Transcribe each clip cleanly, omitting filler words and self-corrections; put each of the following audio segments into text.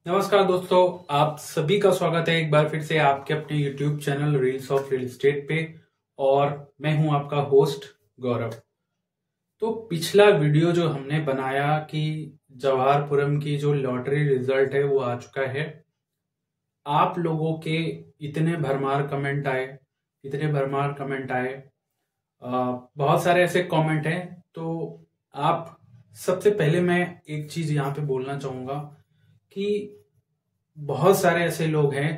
नमस्कार दोस्तों, आप सभी का स्वागत है एक बार फिर से आपके अपने YouTube channel reels of real estate पे। और मैं हूं आपका होस्ट गौरव। तो पिछला वीडियो जो हमने बनाया कि जवाहरपुरम की जो लॉटरी रिजल्ट है वो आ चुका है। आप लोगों के इतने भरमार कमेंट आए, बहुत सारे ऐसे कमेंट हैं। तो आप सबसे पहले मैं एक चीज यहाँ पे बोलना चाहूंगा कि बहुत सारे ऐसे लोग हैं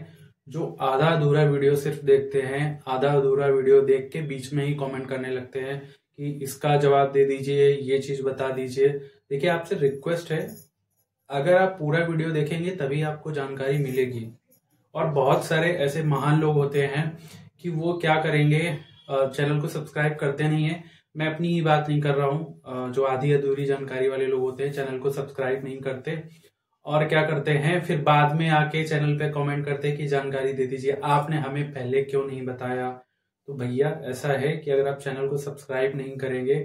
जो आधा अधूरा वीडियो सिर्फ देखते हैं, आधा अधूरा वीडियो देख के बीच में ही कमेंट करने लगते हैं कि इसका जवाब दे दीजिए, ये चीज बता दीजिए। देखिए, आपसे रिक्वेस्ट है, अगर आप पूरा वीडियो देखेंगे तभी आपको जानकारी मिलेगी। और बहुत सारे ऐसे महान लोग होते हैं कि वो क्या करेंगे, चैनल को सब्सक्राइब करते नहीं है। मैं अपनी ही बात नहीं कर रहा हूँ, जो आधी अधूरी जानकारी वाले लोग होते हैं चैनल को सब्सक्राइब नहीं करते और क्या करते हैं, फिर बाद में आके चैनल पे कमेंट करते हैं कि जानकारी दे दीजिए, आपने हमें पहले क्यों नहीं बताया। तो भैया, ऐसा है कि अगर आप चैनल को सब्सक्राइब नहीं करेंगे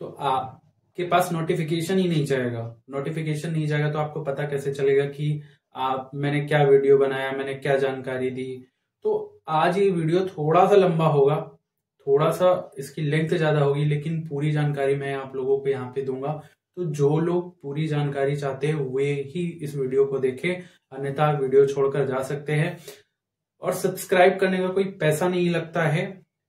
तो आपके पास नोटिफिकेशन ही नहीं जाएगा। नोटिफिकेशन नहीं जाएगा तो आपको पता कैसे चलेगा कि मैंने क्या वीडियो बनाया, मैंने क्या जानकारी दी। तो आज ये वीडियो थोड़ा सा लंबा होगा, थोड़ा सा इसकी लेंथ ज्यादा होगी, लेकिन पूरी जानकारी मैं आप लोगों को यहाँ पे दूंगा। तो जो लोग पूरी जानकारी चाहते हैं वे ही इस वीडियो को देखें, अन्यथा वीडियो छोड़कर जा सकते हैं। और सब्सक्राइब करने का कोई पैसा नहीं लगता है,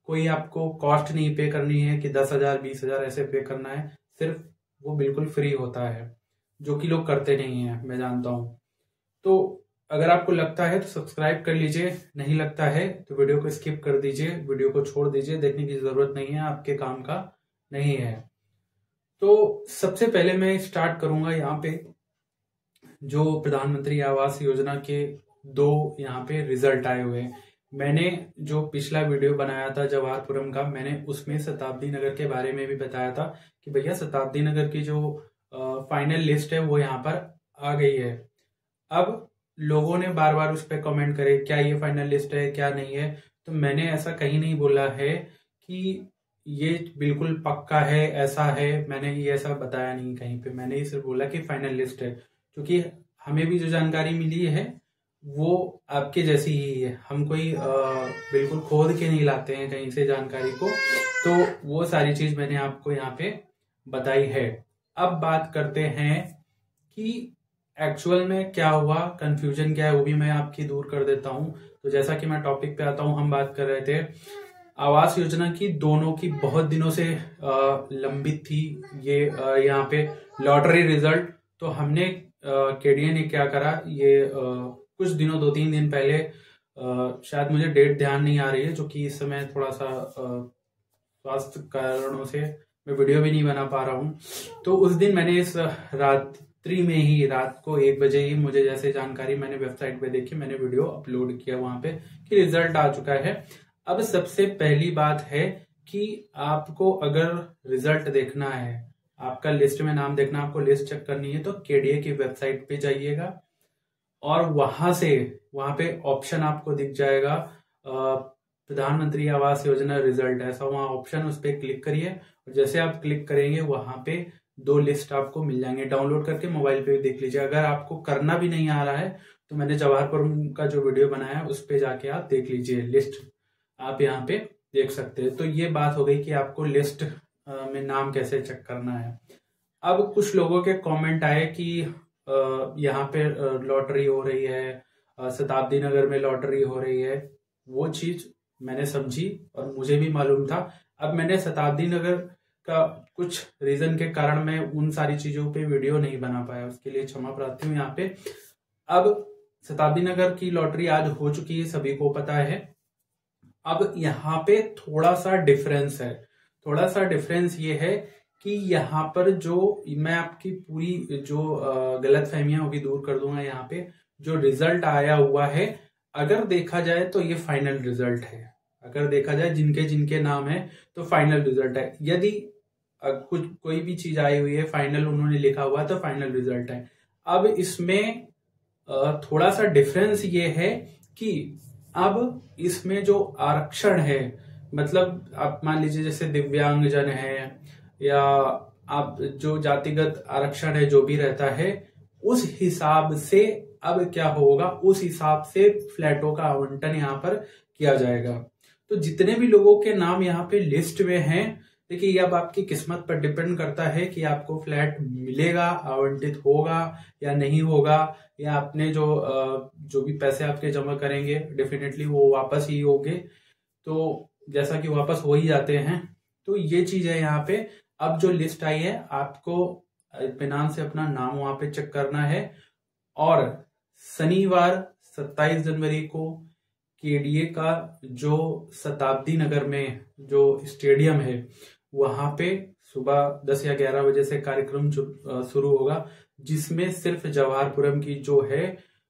कोई आपको कॉस्ट नहीं पे करनी है कि 10,000 20,000 ऐसे पे करना है। सिर्फ वो बिल्कुल फ्री होता है, जो कि लोग करते नहीं है, मैं जानता हूं। तो अगर आपको लगता है तो सब्सक्राइब कर लीजिए, नहीं लगता है तो वीडियो को स्किप कर दीजिए, वीडियो को छोड़ दीजिए, देखने की जरूरत नहीं है, आपके काम का नहीं है। तो सबसे पहले मैं स्टार्ट करूंगा यहाँ पे जो प्रधानमंत्री आवास योजना के दो यहाँ पे रिजल्ट आए हुए हैं। मैंने जो पिछला वीडियो बनाया था जवाहरपुरम का, मैंने उसमें शताब्दी नगर के बारे में भी बताया था कि भैया शताब्दी नगर की जो फाइनल लिस्ट है वो यहाँ पर आ गई है। अब लोगों ने बार बार उस पर कमेंट करे, क्या ये फाइनल लिस्ट है, क्या नहीं है। तो मैंने ऐसा कहीं नहीं बोला है कि ये बिल्कुल पक्का है, ऐसा है। मैंने ये ऐसा बताया नहीं कहीं पे, मैंने ही सिर्फ बोला कि फाइनल लिस्ट है। क्योंकि हमें भी जो जानकारी मिली है वो आपके जैसी ही है, हम कोई बिल्कुल खोद के नहीं लाते हैं कहीं से जानकारी को। तो वो सारी चीज मैंने आपको यहाँ पे बताई है। अब बात करते हैं कि एक्चुअल में क्या हुआ, कंफ्यूजन क्या है, वो भी मैं आपकी दूर कर देता हूं। तो जैसा कि मैं टॉपिक पे आता हूं, हम बात कर रहे थे आवास योजना की, दोनों की बहुत दिनों से लंबित थी ये यहाँ पे लॉटरी रिजल्ट। तो हमने केडीए ने क्या करा, ये कुछ दिनों 2-3 दिन पहले, शायद मुझे डेट ध्यान नहीं आ रही है, जो कि इस समय थोड़ा सा स्वास्थ्य कारणों से मैं वीडियो भी नहीं बना पा रहा हूँ। तो उस दिन मैंने इस रात्रि में ही, रात को 1 बजे ही मुझे जैसे जानकारी मैंने वेबसाइट पे देखी, मैंने वीडियो अपलोड किया वहां पे कि रिजल्ट आ चुका है। अब सबसे पहली बात है कि आपको अगर रिजल्ट देखना है, आपका लिस्ट में नाम देखना, आपको लिस्ट चेक करनी है, तो केडीए की वेबसाइट पे जाइएगा और वहां पे ऑप्शन आपको दिख जाएगा, प्रधानमंत्री आवास योजना रिजल्ट, ऐसा वहां ऑप्शन, उस पर क्लिक करिए। और जैसे आप क्लिक करेंगे वहां पे 2 लिस्ट आपको मिल जाएंगे, डाउनलोड करके मोबाइल पे देख लीजिए। अगर आपको करना भी नहीं आ रहा है तो मैंने जवाहरपुरम का जो वीडियो बनाया है उस पे जाके आप देख लीजिए, लिस्ट आप यहाँ पे देख सकते हैं। तो ये बात हो गई कि आपको लिस्ट में नाम कैसे चेक करना है। अब कुछ लोगों के कमेंट आए कि यहाँ पे लॉटरी हो रही है, शताब्दी नगर में लॉटरी हो रही है। वो चीज मैंने समझी और मुझे भी मालूम था। अब मैंने शताब्दी नगर का कुछ रीजन के कारण मैं उन सारी चीजों पे वीडियो नहीं बना पाया, उसके लिए क्षमा प्रार्थी हूँ यहाँ पे। अब शताब्दी नगर की लॉटरी आज हो चुकी है, सभी को पता है। अब यहाँ पे थोड़ा सा डिफरेंस है, थोड़ा सा डिफरेंस ये है कि यहाँ पर जो मैं आपकी पूरी जो गलत फहमियां होगी दूर कर दूंगा। यहाँ पे जो रिजल्ट आया हुआ है, अगर देखा जाए तो ये फाइनल रिजल्ट है। अगर देखा जाए जिनके जिनके नाम है तो फाइनल रिजल्ट है। यदि कुछ कोई भी चीज आई हुई है फाइनल उन्होंने लिखा हुआ है तो फाइनल रिजल्ट है। अब इसमें थोड़ा सा डिफरेंस ये है कि अब इसमें जो आरक्षण है, मतलब आप मान लीजिए जैसे दिव्यांगजन है या आप जो जातिगत आरक्षण है जो भी रहता है, उस हिसाब से अब क्या होगा, उस हिसाब से फ्लैटों का आवंटन यहाँ पर किया जाएगा। तो जितने भी लोगों के नाम यहाँ पे लिस्ट में हैं, देखिए ये अब आपकी किस्मत पर डिपेंड करता है कि आपको फ्लैट मिलेगा, आवंटित होगा या नहीं होगा, या आपने जो भी पैसे आपके जमा करेंगे डेफिनेटली वो वापस ही होंगे। तो जैसा कि वापस हो ही जाते हैं। तो ये चीज है यहाँ पे। अब जो लिस्ट आई है आपको इत्मीनान से अपना नाम वहां पे चेक करना है, और शनिवार 27 जनवरी को केडीए का जो शताब्दी नगर में जो स्टेडियम है वहां पे सुबह 10 या 11 बजे से कार्यक्रम शुरू होगा, जिसमें सिर्फ जवाहरपुरम की जो है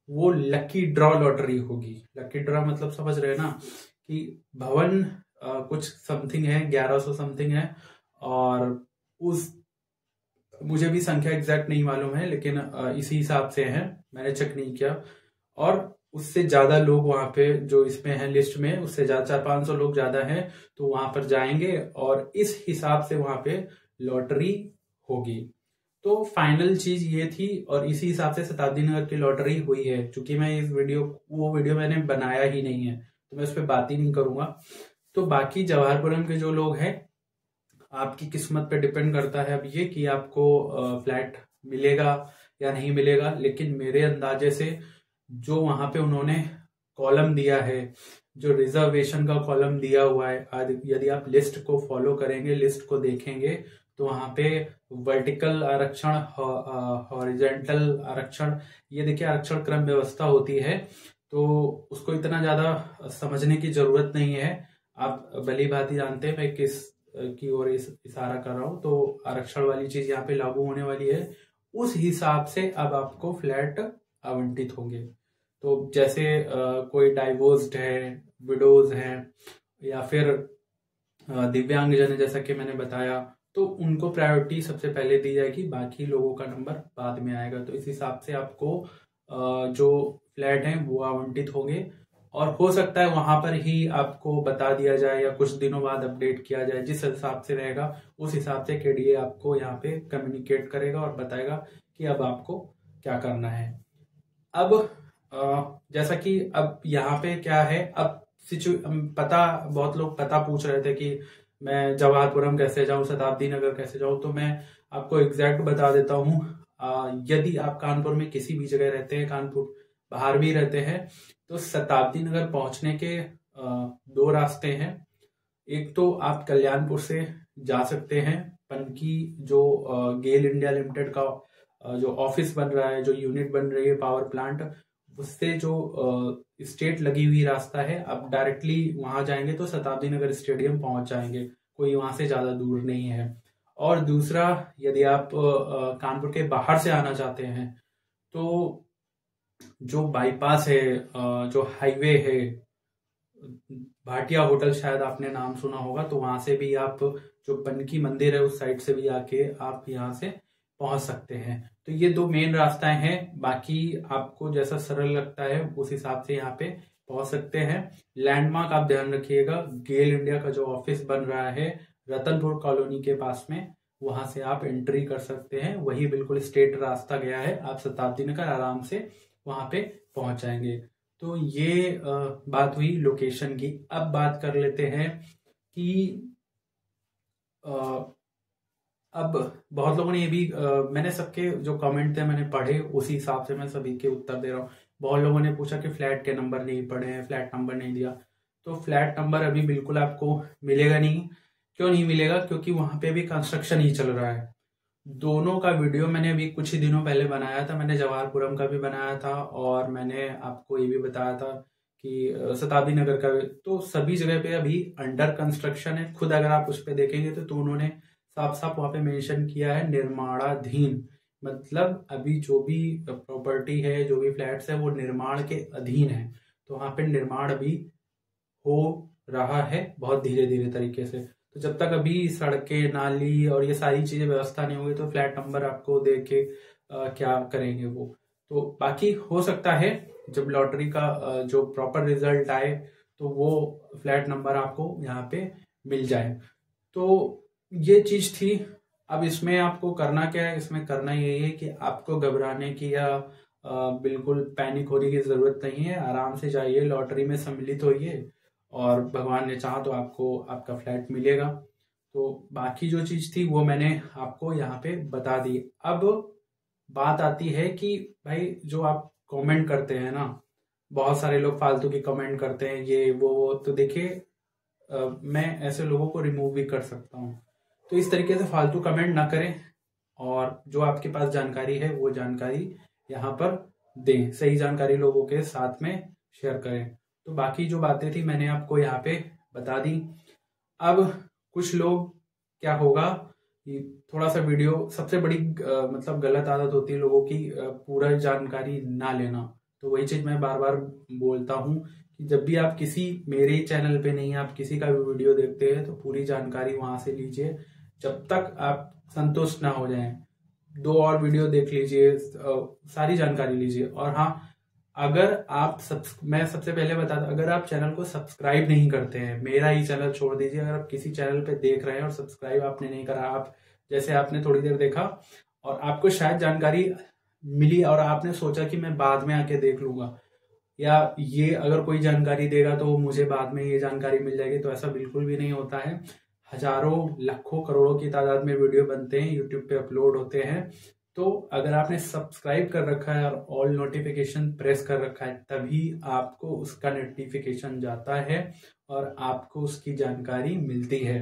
वो लकी ड्रॉ लॉटरी होगी। लकी ड्रॉ मतलब समझ रहे हैं ना, कि भवन कुछ समथिंग है, 1100 समथिंग है, और उस मुझे भी संख्या एग्जैक्ट नहीं मालूम है, लेकिन इसी हिसाब से है, मैंने चेक नहीं किया। और उससे ज्यादा लोग वहां पे जो इसमें है लिस्ट में, उससे ज्यादा 400-500 लोग ज्यादा हैं, तो वहां पर जाएंगे और इस हिसाब से वहां पे लॉटरी होगी। तो फाइनल चीज ये थी, और इसी हिसाब से शताब्दी नगर की लॉटरी हुई है। क्योंकि मैं वो वीडियो मैंने बनाया ही नहीं है, तो मैं उस पर बात ही नहीं करूंगा। तो बाकी जवाहरपुरम के जो लोग हैं, आपकी किस्मत पे डिपेंड करता है अब ये कि आपको फ्लैट मिलेगा या नहीं मिलेगा। लेकिन मेरे अंदाजे से जो वहां पे उन्होंने कॉलम दिया है, जो रिजर्वेशन का कॉलम दिया हुआ है, यदि आप लिस्ट को फॉलो करेंगे, लिस्ट को देखेंगे, तो वहां पे वर्टिकल आरक्षण, हॉरिजेंटल आरक्षण, ये देखिए आरक्षण क्रम व्यवस्था होती है। तो उसको इतना ज्यादा समझने की जरूरत नहीं है, आप भली भांति जानते हैं मैं किस की ओर इशारा कर रहा हूं। तो आरक्षण वाली चीज यहाँ पे लागू होने वाली है, उस हिसाब से अब आपको फ्लैट आवंटित होंगे। तो जैसे कोई डाइवोर्स्ड है, विडोज हैं, या फिर दिव्यांगजन है, जैसा कि मैंने बताया, तो उनको प्रायोरिटी सबसे पहले दी जाएगी, बाकी लोगों का नंबर बाद में आएगा। तो इस हिसाब से आपको जो फ्लैट हैं वो आवंटित होंगे, और हो सकता है वहां पर ही आपको बता दिया जाए या कुछ दिनों बाद अपडेट किया जाए, जिस हिसाब से रहेगा उस हिसाब से केडीए आपको यहाँ पे कम्युनिकेट करेगा और बताएगा कि अब आपको क्या करना है। अब जैसा कि अब यहाँ पे क्या है, अब पता, बहुत लोग पता पूछ रहे थे कि मैं जवाहरपुरम कैसे जाऊं, शताब्दी नगर कैसे जाऊं, तो मैं आपको एग्जैक्ट बता देता हूं। यदि आप कानपुर में किसी भी जगह रहते हैं, कानपुर बाहर भी रहते हैं, तो शताब्दी नगर पहुंचने के 2 रास्ते हैं। एक तो आप कल्याणपुर से जा सकते हैं, पनकी जो गेल इंडिया लिमिटेड का जो ऑफिस बन रहा है, जो यूनिट बन रही है पावर प्लांट, उससे जो स्टेट लगी हुई रास्ता है, आप डायरेक्टली वहां जाएंगे तो शताब्दी नगर स्टेडियम पहुंच जाएंगे, कोई वहां से ज्यादा दूर नहीं है। और दूसरा, यदि आप कानपुर के बाहर से आना चाहते हैं, तो जो बाईपास है, जो हाईवे है, भाटिया होटल, शायद आपने नाम सुना होगा, तो वहां से भी आप, जो पनकी मंदिर है उस साइड से भी आके आप यहाँ से पहुंच सकते हैं। तो ये 2 मेन रास्ताएं हैं, बाकी आपको जैसा सरल लगता है उस हिसाब से यहाँ पे पहुंच सकते हैं। लैंडमार्क आप ध्यान रखिएगा, गेल इंडिया का जो ऑफिस बन रहा है रतनपुर कॉलोनी के पास में, वहां से आप एंट्री कर सकते हैं, वही बिल्कुल स्ट्रेट रास्ता गया है, आप शताब्दी नगर आराम से वहां पे पहुंच जाएंगे। तो ये बात हुई लोकेशन की। अब बात कर लेते हैं कि अब बहुत लोगों ने ये भी मैंने सबके जो कमेंट थे मैंने पढ़े, उसी हिसाब से मैं सभी के उत्तर दे रहा हूँ। बहुत लोगों ने पूछा कि फ्लैट के नंबर नहीं पढ़े हैं, फ्लैट नंबर नहीं दिया। तो फ्लैट नंबर अभी बिल्कुल आपको मिलेगा नहीं। क्यों नहीं मिलेगा? क्योंकि वहां पे अभी कंस्ट्रक्शन ही चल रहा है। दोनों का वीडियो मैंने अभी कुछ ही दिनों पहले बनाया था, मैंने जवाहरपुरम का भी बनाया था, और मैंने आपको ये भी बताया था कि शताब्दी नगर का। तो सभी जगह पे अभी अंडर कंस्ट्रक्शन है। खुद अगर आप उस पर देखेंगे तो उन्होंने साफ साफ वहां पे मेंशन किया है निर्माणाधीन, मतलब अभी जो भी प्रॉपर्टी है, जो भी फ्लैट्स है, वो निर्माण के अधीन है। तो वहां पे निर्माण अभी हो रहा है बहुत धीरे धीरे तरीके से। तो जब तक अभी सड़कें, नाली और ये सारी चीजें व्यवस्था नहीं होगी, तो फ्लैट नंबर आपको दे के क्या करेंगे वो। तो बाकी हो सकता है जब लॉटरी का जो प्रॉपर रिजल्ट आए तो वो फ्लैट नंबर आपको यहाँ पे मिल जाए। तो ये चीज थी। अब इसमें आपको करना क्या है? इसमें करना यही है कि आपको घबराने की या बिल्कुल पैनिक होने की जरूरत नहीं है। आराम से जाइए, लॉटरी में सम्मिलित होइए और भगवान ने चाहा तो आपको आपका फ्लैट मिलेगा। तो बाकी जो चीज थी वो मैंने आपको यहाँ पे बता दी। अब बात आती है कि भाई जो आप कमेंट करते हैं ना, बहुत सारे लोग फालतू की कमेंट करते हैं ये वो, तो देखिए मैं ऐसे लोगों को रिमूव भी कर सकता हूँ। तो इस तरीके से फालतू कमेंट ना करें और जो आपके पास जानकारी है वो जानकारी यहाँ पर दें, सही जानकारी लोगों के साथ में शेयर करें। तो बाकी जो बातें थी मैंने आपको यहाँ पे बता दी। अब कुछ लोग क्या होगा कि थोड़ा सा वीडियो, सबसे बड़ी मतलब गलत आदत होती है लोगों की पूरा जानकारी ना लेना। तो वही चीज मैं बार बार बोलता हूँ कि जब भी आप किसी, मेरे चैनल पे नहीं, आप किसी का भी वीडियो देखते हैं तो पूरी जानकारी वहां से लीजिए जब तक आप संतुष्ट ना हो जाएं। 2 और वीडियो देख लीजिए, सारी जानकारी लीजिए। और हाँ, अगर आप मैं सबसे पहले बता दूं, अगर आप चैनल को सब्सक्राइब नहीं करते हैं, मेरा ही चैनल छोड़ दीजिए, अगर आप किसी चैनल पे देख रहे हैं और सब्सक्राइब आपने नहीं करा, आप जैसे आपने थोड़ी देर देखा और आपको शायद जानकारी मिली और आपने सोचा कि मैं बाद में आके देख लूंगा, या ये अगर कोई जानकारी देगा तो मुझे बाद में ये जानकारी मिल जाएगी, तो ऐसा बिल्कुल भी नहीं होता है। हजारों लाखों करोड़ों की तादाद में वीडियो बनते हैं, यूट्यूब पे अपलोड होते हैं। तो अगर आपने सब्सक्राइब कर रखा है और ऑल नोटिफिकेशन प्रेस कर रखा है, तभी आपको उसका नोटिफिकेशन जाता है और आपको उसकी जानकारी मिलती है।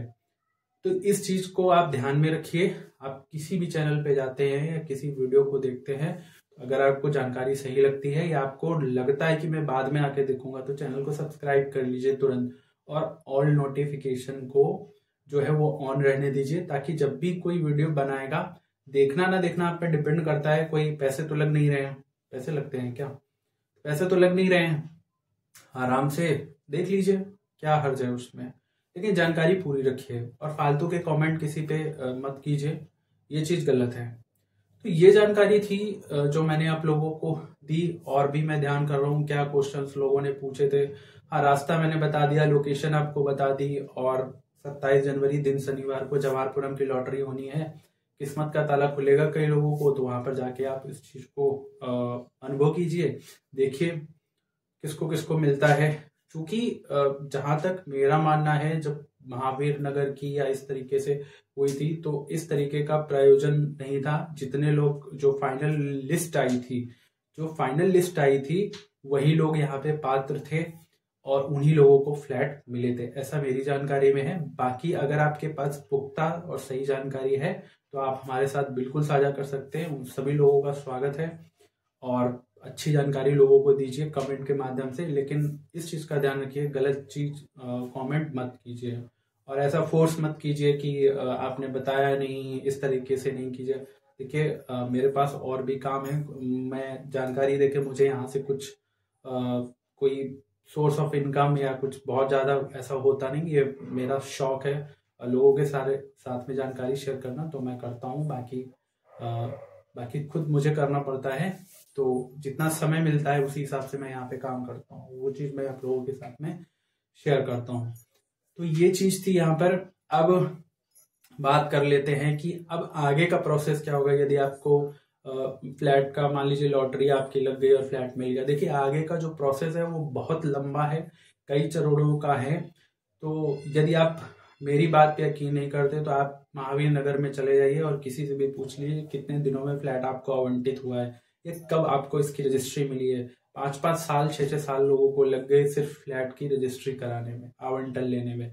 तो इस चीज को आप ध्यान में रखिए। आप किसी भी चैनल पे जाते हैं या किसी वीडियो को देखते हैं, अगर आपको जानकारी सही लगती है या आपको लगता है कि मैं बाद में आके देखूंगा, तो चैनल को सब्सक्राइब कर लीजिए तुरंत और ऑल नोटिफिकेशन को जो है वो ऑन रहने दीजिए, ताकि जब भी कोई वीडियो बनाएगा, देखना ना देखना आप पे डिपेंड करता है। कोई पैसे तो लग नहीं रहे हैं, पैसे लगते हैं क्या? पैसे तो लग नहीं रहे हैं, आराम से देख लीजिए, क्या हर्ज है उसमें। लेकिन जानकारी पूरी रखिए और फालतू के कमेंट किसी पे मत कीजिए, ये चीज गलत है। तो ये जानकारी थी जो मैंने आप लोगों को दी। और भी मैं ध्यान कर रहा हूँ क्या क्वेश्चंस लोगों ने पूछे थे। हाँ, रास्ता मैंने बता दिया, लोकेशन आपको बता दी, और 27 जनवरी दिन शनिवार को जवाहरपुरम की लॉटरी होनी है। किस्मत का ताला खुलेगा कई लोगों को, तो वहां पर जाके आप इस चीज को अनुभव कीजिए, देखिए किसको किसको मिलता है। क्योंकि जहां तक मेरा मानना है, जब महावीर नगर की या इस तरीके से हुई थी, तो इस तरीके का प्रयोजन नहीं था। जितने लोग, जो फाइनल लिस्ट आई थी, वही लोग यहाँ पे पात्र थे और उन्हीं लोगों को फ्लैट मिले थे, ऐसा मेरी जानकारी में है। बाकी अगर आपके पास पुख्ता और सही जानकारी है तो आप हमारे साथ बिल्कुल साझा कर सकते हैं, उन सभी लोगों का स्वागत है। और अच्छी जानकारी लोगों को दीजिए कमेंट के माध्यम से, लेकिन इस चीज का ध्यान रखिए, गलत चीज कमेंट मत कीजिए और ऐसा फोर्स मत कीजिए कि आपने बताया नहीं, इस तरीके से नहीं कीजिए। देखिए मेरे पास और भी काम है, मैं जानकारी देके मुझे यहाँ से कुछ कोई सोर्स ऑफ इनकम या कुछ बहुत ज्यादा ऐसा होता नहीं। ये मेरा शौक है लोगों के सारे साथ में जानकारी शेयर करना, तो मैं करता हूँ। बाकी खुद मुझे करना पड़ता है, तो जितना समय मिलता है उसी हिसाब से मैं यहाँ पे काम करता हूँ, वो चीज मैं आप लोगों के साथ में शेयर करता हूँ। तो ये चीज थी यहाँ पर। अब बात कर लेते हैं कि अब आगे का प्रोसेस क्या होगा यदि आपको फ्लैट का, मान लीजिए लॉटरी आपकी लग गई और फ्लैट मिल गया। देखिए आगे का जो प्रोसेस है वो बहुत लंबा है, कई चरणों का है। तो यदि आप मेरी बात पे यकीन नहीं करते तो आप महावीर नगर में चले जाइए और किसी से भी पूछ लीजिए कितने दिनों में फ्लैट आपको आवंटित हुआ है, ये कब आपको इसकी रजिस्ट्री मिली है। 5-5 साल 6-6 साल लोगों को लग गए सिर्फ फ्लैट की रजिस्ट्री कराने में, आवंटन लेने में।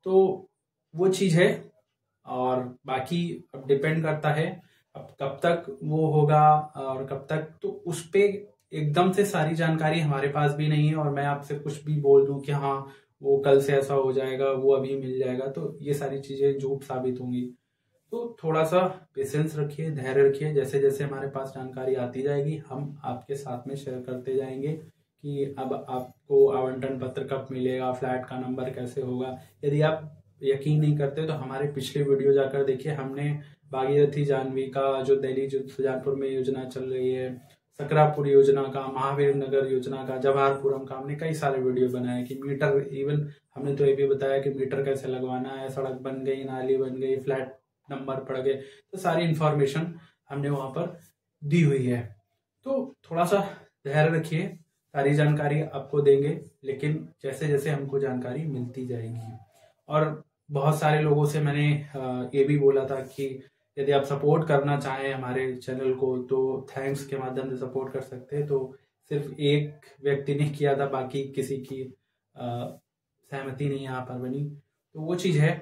तो वो चीज है। और बाकी अब डिपेंड करता है अब कब तक वो होगा और कब तक, तो उस पे एकदम से सारी जानकारी हमारे पास भी नहीं है। और मैं आपसे कुछ भी बोल दूं कि हाँ वो कल से ऐसा हो जाएगा, वो अभी मिल जाएगा, तो ये सारी चीजें झूठ साबित होंगी। तो थोड़ा सा पेशेंस रखिए, धैर्य रखिए, जैसे जैसे हमारे पास जानकारी आती जाएगी हम आपके साथ में शेयर करते जाएंगे कि अब आपको आवंटन पत्र कब मिलेगा, फ्लैट का नंबर कैसे होगा। यदि आप यकीन नहीं करते तो हमारे पिछले वीडियो जाकर देखिए, हमने भागीरथी जानवी का, जो दिल्ली जो सुजानपुर में योजना चल रही है, सकरापुर योजना का, महावीर नगर योजना का, जवाहरपुरम का, हमने कई सारे वीडियो बनाए कि मीटर, इवन हमने तो ये भी बताया कि मीटर कैसे लगवाना है, सड़क बन गई, नाली बन गई, फ्लैट नंबर पड़ गए, तो सारी इंफॉर्मेशन हमने वहां पर दी हुई है। तो थोड़ा सा धैर्य रखिए, सारी जानकारी आपको देंगे, लेकिन जैसे जैसे हमको जानकारी मिलती जाएगी। और बहुत सारे लोगों से मैंने ये भी बोला था कि यदि आप सपोर्ट करना चाहें हमारे चैनल को तो थैंक्स के माध्यम से सपोर्ट कर सकते हैं। तो सिर्फ एक व्यक्ति ने किया था, बाकी किसी की सहमति नहीं यहाँ पर बनी। तो वो चीज़ है,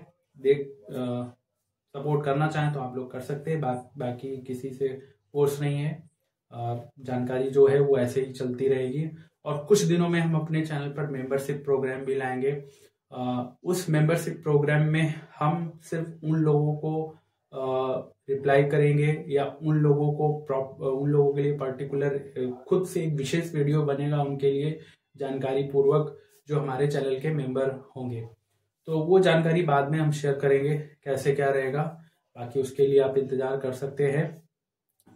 सपोर्ट करना चाहें तो आप लोग कर सकते हैं, बाकी किसी से फोर्स नहीं है। जानकारी जो है वो ऐसे ही चलती रहेगी। और कुछ दिनों में हम अपने चैनल पर मेंबरशिप प्रोग्राम भी लाएंगे। उस मेंबरशिप प्रोग्राम में हम सिर्फ उन लोगों को रिप्लाई करेंगे या उन लोगों के लिए पर्टिकुलर खुद से एक विशेष वीडियो बनेगा उनके लिए जानकारी पूर्वक, जो हमारे चैनल के मेंबर होंगे। तो वो जानकारी बाद में हम शेयर करेंगे कैसे क्या रहेगा, बाकी उसके लिए आप इंतजार कर सकते हैं।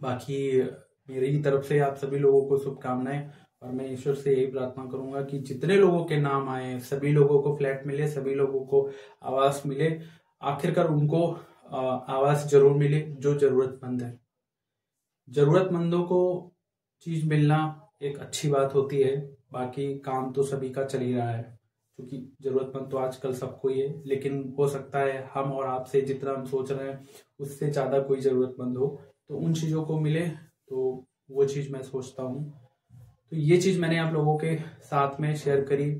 बाकी मेरी तरफ से आप सभी लोगों को शुभकामनाएं, और मैं ईश्वर से यही प्रार्थना करूंगा कि जितने लोगों के नाम आए सभी लोगों को फ्लैट मिले, सभी लोगों को आवास मिले, आखिरकार उनको आवास जरूर मिले जो जरूरतमंद है। जरूरतमंदों को चीज मिलना एक अच्छी बात होती है, बाकी काम तो सभी का चल ही रहा है, क्योंकि जरूरतमंद तो आजकल सबको ही है। लेकिन हो सकता है हम और आपसे जितना हम सोच रहे हैं उससे ज्यादा कोई जरूरतमंद हो, तो उन चीजों को मिले, तो वो चीज मैं सोचता हूँ। तो ये चीज मैंने आप लोगों के साथ में शेयर करी।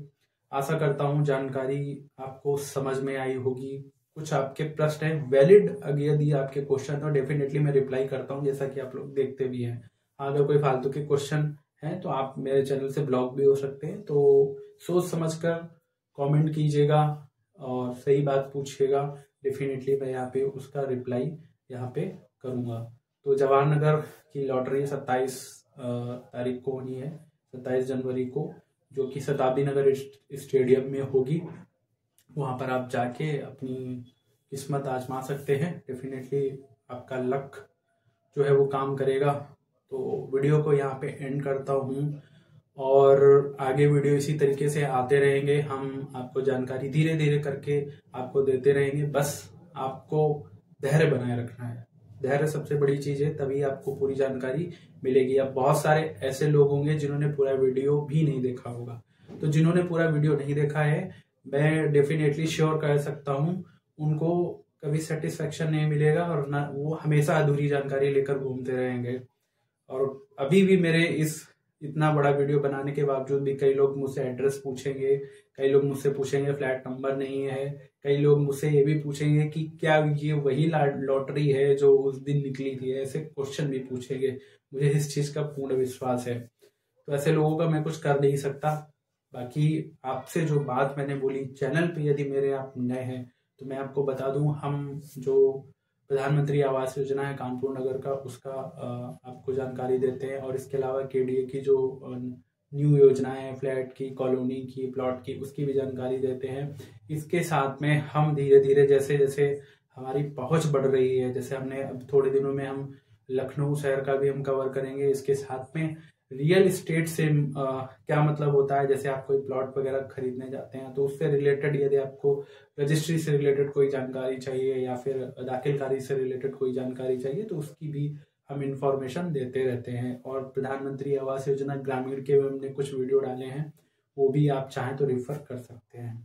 आशा करता हूँ जानकारी आपको समझ में आई होगी। कुछ आपके प्रश्न है वैलिड, यदि आपके क्वेश्चन तो डेफिनेटली मैं रिप्लाई करता हूँ, जैसा कि आप लोग देखते भी हैं। अगर कोई फालतू के क्वेश्चन है तो आप मेरे चैनल से ब्लॉक भी हो सकते हैं। तो सोच समझकर कमेंट कीजिएगा और सही बात पूछिएगा, डेफिनेटली मैं यहाँ पे उसका रिप्लाई यहाँ पे करूँगा। तो जवाहर नगर की लॉटरी 27 तारीख को होनी है, 27 जनवरी को, जो कि शताब्दी नगर स्टेडियम में होगी। वहां पर आप जाके अपनी किस्मत आजमा सकते हैं, डेफिनेटली आपका लक जो है वो काम करेगा। तो वीडियो को यहाँ पे एंड करता हूँ, और आगे वीडियो इसी तरीके से आते रहेंगे। हम आपको जानकारी धीरे धीरे करके आपको देते रहेंगे, बस आपको धैर्य बनाए रखना है। धैर्य सबसे बड़ी चीज है, तभी आपको पूरी जानकारी मिलेगी। अब बहुत सारे ऐसे लोग होंगे जिन्होंने पूरा वीडियो भी नहीं देखा होगा, तो जिन्होंने पूरा वीडियो नहीं देखा है, मैं डेफिनेटली श्योर कर सकता हूँ उनको कभी सेटिस्फेक्शन नहीं मिलेगा, और ना वो हमेशा अधूरी जानकारी लेकर घूमते रहेंगे। और अभी भी मेरे इस इतना बड़ा वीडियो बनाने के बावजूद भी कई लोग मुझसे एड्रेस पूछेंगे, कई लोग मुझसे पूछेंगे फ्लैट नंबर नहीं है, कई लोग मुझसे ये भी पूछेंगे कि क्या ये वही लॉटरी है जो उस दिन निकली थी। ऐसे क्वेश्चन भी पूछेंगे, मुझे इस चीज का पूर्ण विश्वास है। तो ऐसे लोगों का मैं कुछ कर नहीं सकता। बाकी आपसे जो बात मैंने बोली, चैनल पे यदि मेरे आप नए हैं तो मैं आपको बता दूं, हम जो प्रधानमंत्री आवास योजना है कानपुर नगर का, उसका आपको जानकारी देते हैं। और इसके अलावा केडीए की जो न्यू योजनाएं हैं, फ्लैट की, कॉलोनी की, प्लॉट की, उसकी भी जानकारी देते हैं। इसके साथ में हम धीरे धीरे जैसे जैसे हमारी पहुंच बढ़ रही है, जैसे हमने अब थोड़े दिनों में हम लखनऊ शहर का भी हम कवर करेंगे। इसके साथ में रियल इस्टेट से क्या मतलब होता है, जैसे आप कोई प्लॉट वगैरह खरीदने जाते हैं तो उससे रिलेटेड यदि आपको रजिस्ट्री से रिलेटेड कोई जानकारी चाहिए या फिर दाखिलकारी से रिलेटेड कोई जानकारी चाहिए, तो उसकी भी हम इंफॉर्मेशन देते रहते हैं। और प्रधानमंत्री आवास योजना ग्रामीण के हमने कुछ वीडियो डाले हैं, वो भी आप चाहें तो रेफर कर सकते हैं।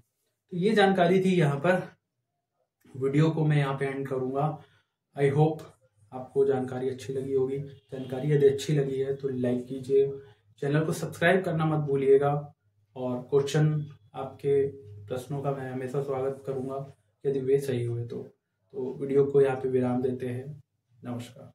तो ये जानकारी थी यहाँ पर। वीडियो को मैं यहाँ पे एंड करूंगा। आई होप आपको जानकारी अच्छी लगी होगी। जानकारी यदि अच्छी लगी है तो लाइक कीजिए, चैनल को सब्सक्राइब करना मत भूलिएगा। और क्वेश्चन, आपके प्रश्नों का मैं हमेशा स्वागत करूंगा यदि वे सही हुए तो वीडियो को यहाँ पे विराम देते हैं। नमस्कार।